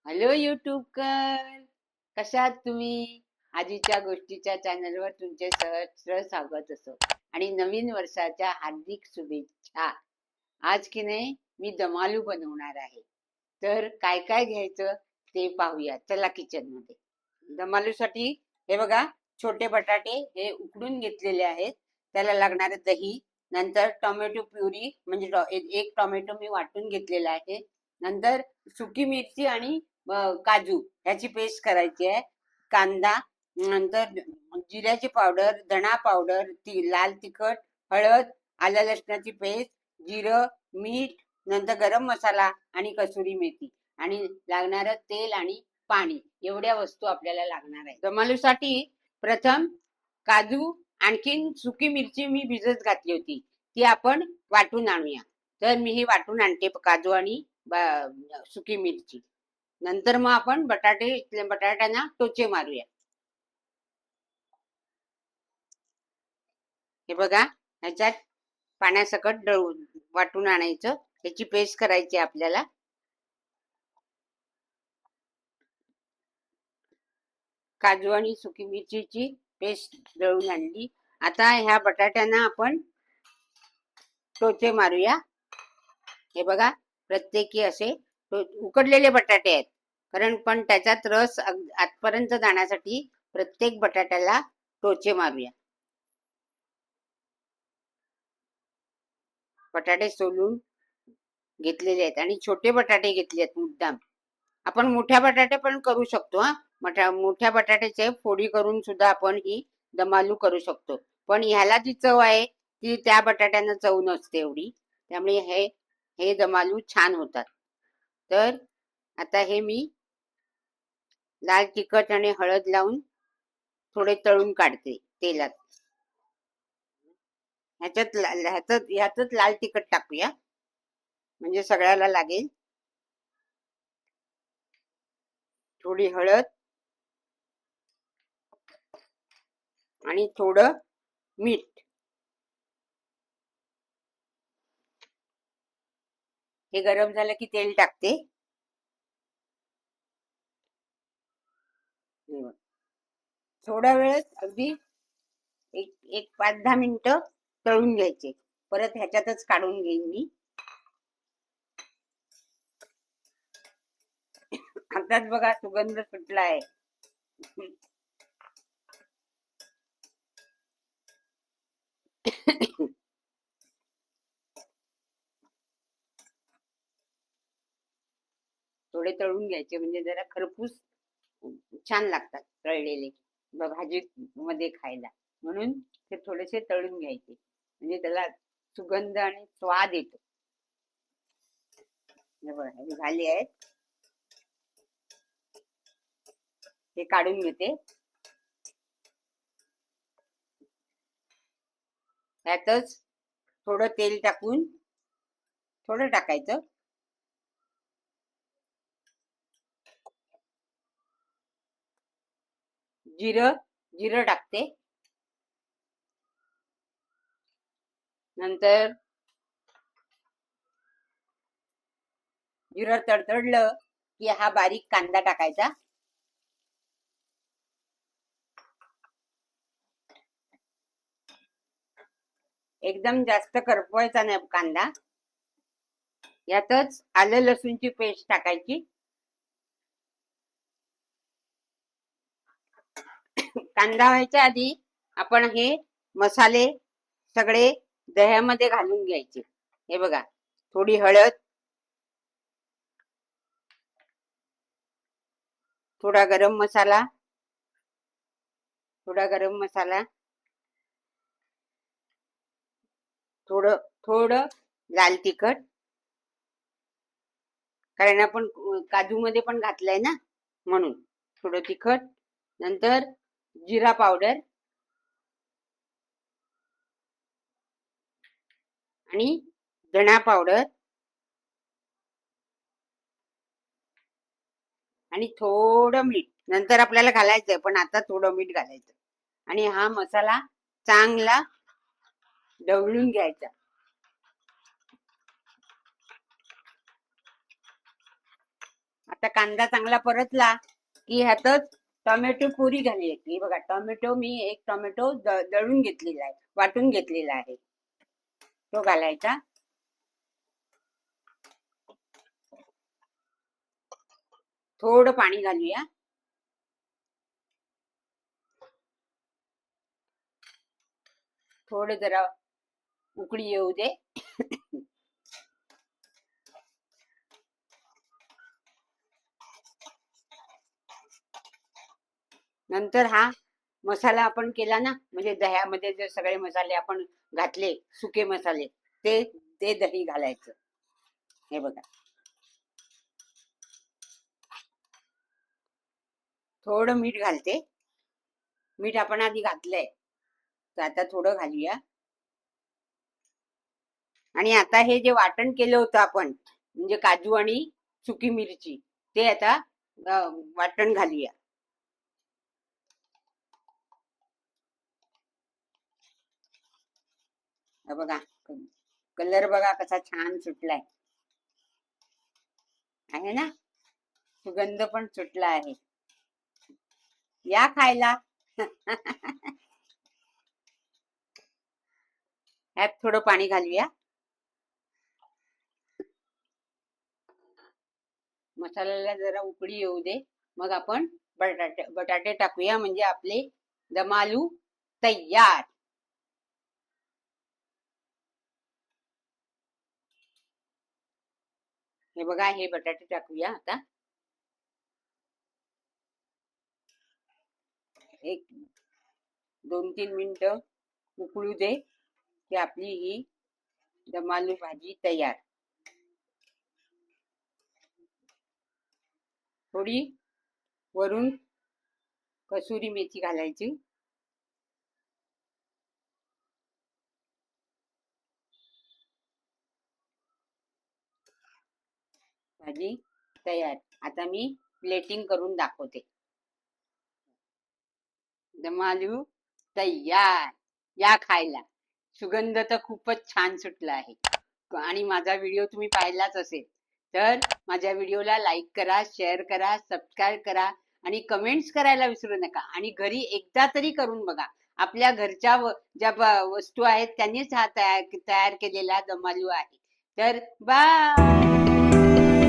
Hello कर कशा आहात तुम्ही? आजीच्या गोष्टीच्या चॅनलवर तुमचे सहर्ष स्वागत असो आणि नवीन वर्षाच्या हार्दिक शुभेच्छा. आज की नाही मी दमालू बनवणार आहे. तर काय काय घ्यायचं ते पाहूया. चला किचन मध्ये. दमालूसाठी हे बघा, छोटे बटाटे हे उकडून घेतलेले आहेत. त्याला लागणारे दही, नंतर टोमॅटो प्युरी म्हणजे एक टोमॅटो मी वाटून घेतलेला आहे. नंतर सुकी मिरची आणि काजू ह्याची पेस्ट करायची आहे. कांदा, नंतर जिऱ्याची पावडर, धणा पावडर, लाल तिखट, हळद, आलं लसणाची पेस्ट, जिरं, मीठ, नंतर गरम मसाला आणि कसुरी मेथी आणि लागणारं तेल आणि पाणी, एवढ्या वस्तू आपल्याला लागणार आहे. दमालूसाठी प्रथम काजू, आणखीन सुकी मिरची मी भिजत घातली होती, ती आपण वाटून आणूया. तर मी ही वाटून आणते, काजू आणि सुकी मिरची. नंतर मग आपण बटाट्यांना टोचे मारूया. हे बघा, ह्याच्यात पाण्यासकट वाटून आणायचं. याची पेस्ट करायची आपल्याला. काजू आणि सुकी मिरचीची पेस्ट दळून आणली. आता ह्या बटाट्यांना आपण टोचे मारूया. हे बघा, प्रत्येकी असे उकडलेले बटाटे आहेत, कारण पण त्याच्यात रस आतपर्यंत जाण्यासाठी प्रत्येक बटाट्याला टोचे मारूया. बटाटे सोलून घेतलेले आहेत आणि छोटे बटाटे घेतले आहेत मुद्दाम. आपण मोठ्या बटाटे पण करू शकतो. मोठ्या बटाट्याचे फोडी करून सुद्धा आपण ही दमालू करू शकतो. पण ह्याला जी चव आहे ती त्या बटाट्यांना चव नसते एवढी, त्यामुळे हे दमालू छान होतात. तर आता हे मी लाल तिखट आणि हळद लावून थोडे तळून काढते तेलात. ह्याच्यात लाल तिखट टाकूया, म्हणजे सगळ्याला लागेल. थोडी हळद आणि थोडं मीठ. हे गरम झालं की तेल टाकते. थोडा वेळ, अगदी एक 5-10 मिनिटं तळून घ्यायचे. परत ह्याच्यातच काढून घेईन मी. आताच बघा सुगंध सुटला आहे. थोडे तळून घ्यायचे, म्हणजे जरा खरपूस छान लागतात तळलेले भाजी मध्ये खायला. म्हणून ते थोडेसे तळून घ्यायचे, म्हणजे त्याला सुगंध आणि स्वाद येतो. झाले आहेत, हे काढून घेते. त्यातच थोडं तेल टाकून, थोडं टाकायचं, जिरं टाकते. नंतर जिरं तडतडलं की हा बारीक कांदा टाकायचा. एकदम जास्त करपवायचा नाही कांदा. यातच आलं लसूणची पेस्ट टाकायची. कांदा व्हायच्या आधी आपण हे मसाले सगळे दह्यामध्ये घालून घ्यायचे. हे बघा, थोडी हळद, थोडा गरम मसाला, थोडं लाल तिखट, कारण आपण काजू मध्ये पण घातलंय ना, म्हणून थोडं तिखट. नंतर जिरा पावडर आणि धणा पावडर आणि थोडं मीठ नंतर आपल्याला घालायचंय, पण आता थोडं मीठ घालायचं. आणि हा मसाला चांगला ढवळून घ्यायचा. आता कांदा चांगला परतला की ह्यातच टोमॅटो पुरी घालायची. ही बघा, टोमॅटो मी एक टोमॅटो दळून घेतलेला आहे, वाटून घेतलेला आहे, तो घालायचा. थोडं पाणी घालूया. थोडं जरा उकळी येऊ दे. नंतर हा मसाला आपण केला ना, म्हणजे दह्यामध्ये जे सगळे मसाले आपण घातले, सुके मसाले, ते ते दही घालायचं. हे बघा, थोडं मीठ घालते. मीठ आपण आधी घातलंय, तर आता थोडं घालूया. आणि आता हे जे वाटण केलं होतं आपण, म्हणजे काजू आणि सुकी मिरची, ते आता वाटण घालूया. बघा, कलर बघा कसा छान सुटलाय, आहे ना? सुगंध पण सुटला आहे. या खायला. ह्यात थोडं पाणी घालूया. मसाल्याला जरा उकळी येऊ दे, मग आपण बटाटे टाकूया, म्हणजे आपले दम आलू तयार. हे बघा, हे बटाटे टाकूया आता. एक 2-3 मिनिटं उकळू दे की आपली ही दम आलू भाजी तयार. थोडी वरून कसुरी मेथी घालायची. भाजी तयार. आता मी प्लेटिंग करून दाखवते. दम आलू तयार. या खायला. सुगंध तर खूपच छान सुटला आहे. आणि माझा व्हिडिओ तुम्ही पाहिलाच असेल, तर माझ्या व्हिडिओला लाईक करा, शेअर करा, सबस्क्राईब करा आणि कमेंट्स करायला विसरू नका. आणि घरी एकदा तरी करून बघा. आपल्या घरच्या ज्या वस्तू आहेत त्यांनीच हा तयार केलेला दम आलू आहे. तर बाय.